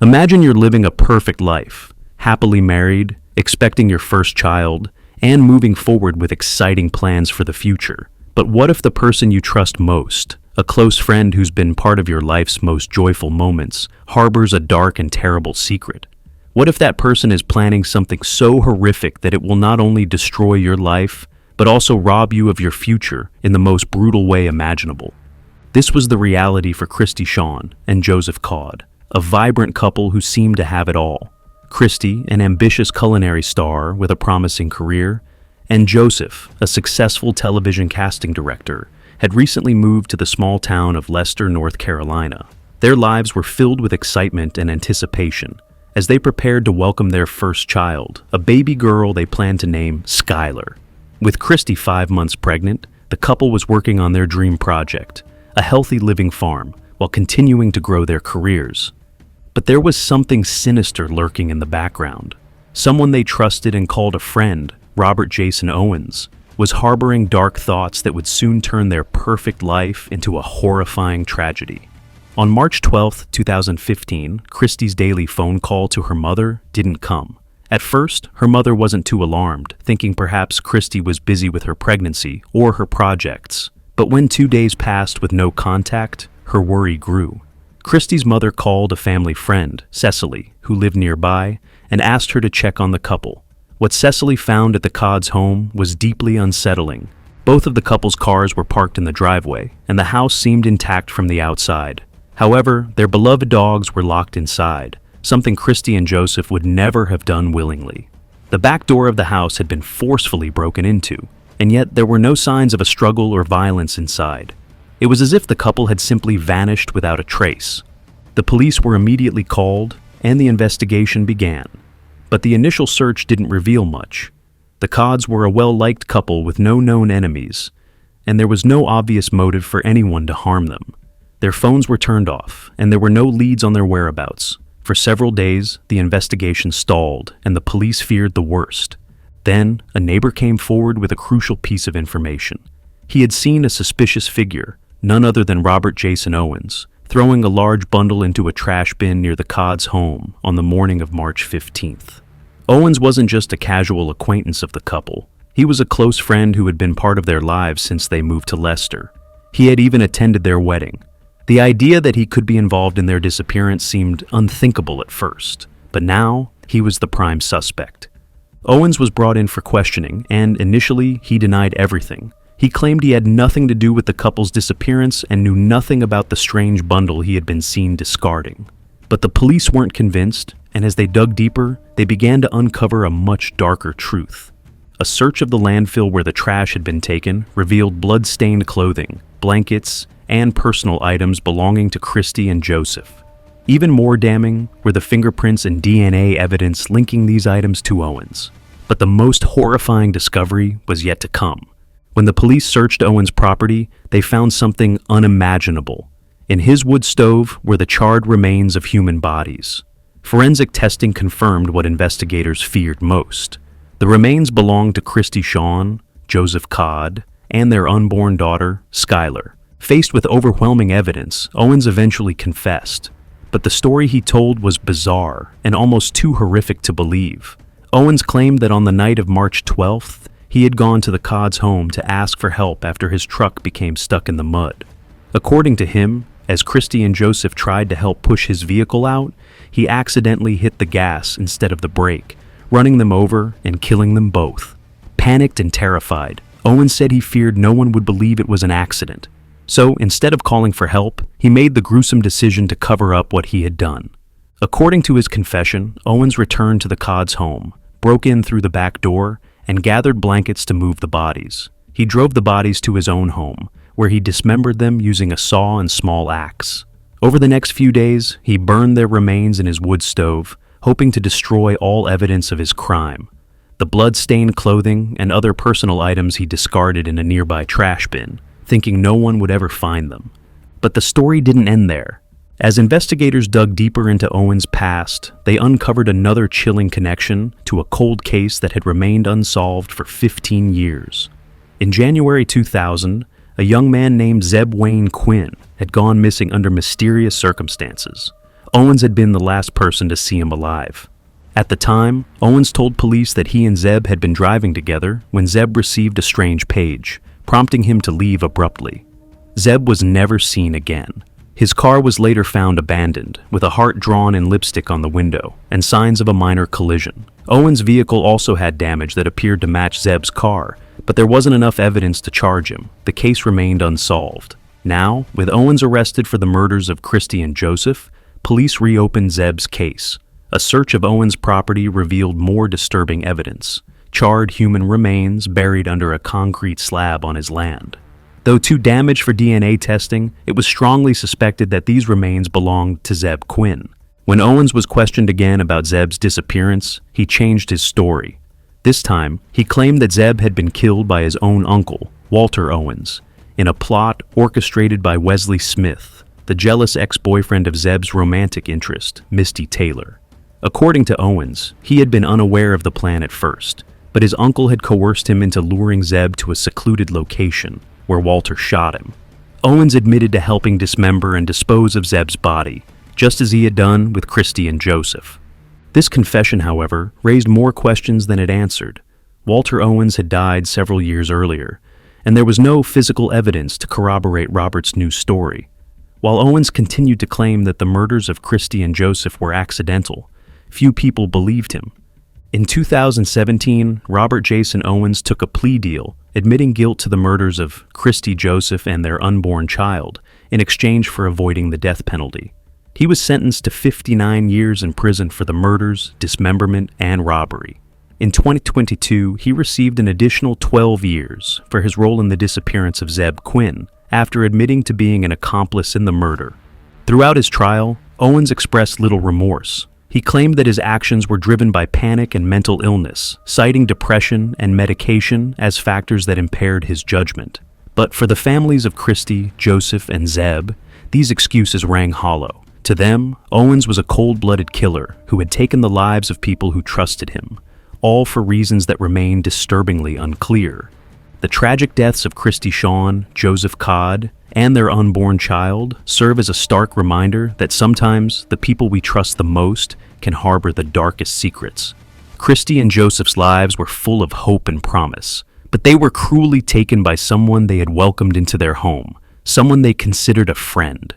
Imagine you're living a perfect life, happily married, expecting your first child, and moving forward with exciting plans for the future. But what if the person you trust most, a close friend who's been part of your life's most joyful moments, harbors a dark and terrible secret? What if that person is planning something so horrific that it will not only destroy your life, but also rob you of your future in the most brutal way imaginable? This was the reality for Christy Sean and Joseph Codd, a vibrant couple who seemed to have it all. Christy, an ambitious culinary star with a promising career, and Joseph, a successful television casting director, had recently moved to the small town of Leicester, North Carolina. Their lives were filled with excitement and anticipation as they prepared to welcome their first child, a baby girl they planned to name Skylar. With Christy 5 months pregnant, the couple was working on their dream project, a healthy living farm, while continuing to grow their careers. But there was something sinister lurking in the background. Someone they trusted and called a friend, Robert Jason Owens, was harboring dark thoughts that would soon turn their perfect life into a horrifying tragedy. On March 12, 2015, Christy's daily phone call to her mother didn't come. At first, her mother wasn't too alarmed, thinking perhaps Christy was busy with her pregnancy or her projects. But when 2 days passed with no contact, her worry grew. Christy's mother called a family friend, Cecily, who lived nearby, and asked her to check on the couple. What Cecily found at the Codds' home was deeply unsettling. Both of the couple's cars were parked in the driveway, and the house seemed intact from the outside. However, their beloved dogs were locked inside, something Christy and Joseph would never have done willingly. The back door of the house had been forcefully broken into, and yet there were no signs of a struggle or violence inside. It was as if the couple had simply vanished without a trace. The police were immediately called, and the investigation began. But the initial search didn't reveal much. The Codds were a well-liked couple with no known enemies, and there was no obvious motive for anyone to harm them. Their phones were turned off, and there were no leads on their whereabouts. For several days, the investigation stalled, and the police feared the worst. Then, a neighbor came forward with a crucial piece of information. He had seen a suspicious figure, none other than Robert Jason Owens, throwing a large bundle into a trash bin near the Codds' home on the morning of March 15th. Owens wasn't just a casual acquaintance of the couple. He was a close friend who had been part of their lives since they moved to Leicester. He had even attended their wedding. The idea that he could be involved in their disappearance seemed unthinkable at first, but now he was the prime suspect. Owens was brought in for questioning, and initially he denied everything. He claimed he had nothing to do with the couple's disappearance and knew nothing about the strange bundle he had been seen discarding. But the police weren't convinced, and as they dug deeper, they began to uncover a much darker truth. A search of the landfill where the trash had been taken revealed blood-stained clothing, blankets, and personal items belonging to Christy and Joseph. Even more damning were the fingerprints and DNA evidence linking these items to Owens. But the most horrifying discovery was yet to come. When the police searched Owens' property, they found something unimaginable. In his wood stove were the charred remains of human bodies. Forensic testing confirmed what investigators feared most. The remains belonged to Christy Sean, Joseph Codd, and their unborn daughter, Skylar. Faced with overwhelming evidence, Owens eventually confessed. But the story he told was bizarre and almost too horrific to believe. Owens claimed that on the night of March 12th, he had gone to the Codds' home to ask for help after his truck became stuck in the mud. According to him, as Christy and Joseph tried to help push his vehicle out, he accidentally hit the gas instead of the brake, running them over and killing them both. Panicked and terrified, Owens said he feared no one would believe it was an accident. So, instead of calling for help, he made the gruesome decision to cover up what he had done. According to his confession, Owens returned to the Codds' home, broke in through the back door, and gathered blankets to move the bodies. He drove the bodies to his own home, where he dismembered them using a saw and small axe. Over the next few days, he burned their remains in his wood stove, hoping to destroy all evidence of his crime. The blood-stained clothing and other personal items he discarded in a nearby trash bin, thinking no one would ever find them. But the story didn't end there. As investigators dug deeper into Owens' past, they uncovered another chilling connection to a cold case that had remained unsolved for 15 years. In January 2000, a young man named Zeb Wayne Quinn had gone missing under mysterious circumstances. Owens had been the last person to see him alive. At the time, Owens told police that he and Zeb had been driving together when Zeb received a strange page, prompting him to leave abruptly. Zeb was never seen again. His car was later found abandoned, with a heart drawn in lipstick on the window, and signs of a minor collision. Owens' vehicle also had damage that appeared to match Zeb's car, but there wasn't enough evidence to charge him. The case remained unsolved. Now, with Owens arrested for the murders of Christy and Joseph, police reopened Zeb's case. A search of Owens' property revealed more disturbing evidence: charred human remains buried under a concrete slab on his land. Though too damaged for DNA testing, it was strongly suspected that these remains belonged to Zeb Quinn. When Owens was questioned again about Zeb's disappearance, he changed his story. This time, he claimed that Zeb had been killed by his own uncle, Walter Owens, in a plot orchestrated by Wesley Smith, the jealous ex-boyfriend of Zeb's romantic interest, Misty Taylor. According to Owens, he had been unaware of the plan at first, but his uncle had coerced him into luring Zeb to a secluded location, where Walter shot him. Owens admitted to helping dismember and dispose of Zeb's body, just as he had done with Christy and Joseph. This confession, however, raised more questions than it answered. Walter Owens had died several years earlier, and there was no physical evidence to corroborate Robert's new story. While Owens continued to claim that the murders of Christy and Joseph were accidental, few people believed him. In 2017, Robert Jason Owens took a plea deal, admitting guilt to the murders of Christy, Joseph, and their unborn child, in exchange for avoiding the death penalty. He was sentenced to 59 years in prison for the murders, dismemberment, and robbery. In 2022, he received an additional 12 years for his role in the disappearance of Zeb Quinn, after admitting to being an accomplice in the murder. Throughout his trial, Owens expressed little remorse. He claimed that his actions were driven by panic and mental illness, citing depression and medication as factors that impaired his judgment. But for the families of Christy, Joseph, and Zeb, these excuses rang hollow. To them, Owens was a cold-blooded killer who had taken the lives of people who trusted him, all for reasons that remain disturbingly unclear. The tragic deaths of Christy Sean, Joseph Codd, and their unborn child serve as a stark reminder that sometimes the people we trust the most can harbor the darkest secrets. Christy and Joseph's lives were full of hope and promise, but they were cruelly taken by someone they had welcomed into their home, someone they considered a friend.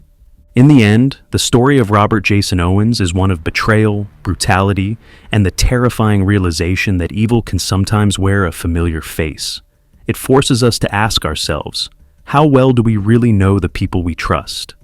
In the end, the story of Robert Jason Owens is one of betrayal, brutality, and the terrifying realization that evil can sometimes wear a familiar face. It forces us to ask ourselves, how well do we really know the people we trust?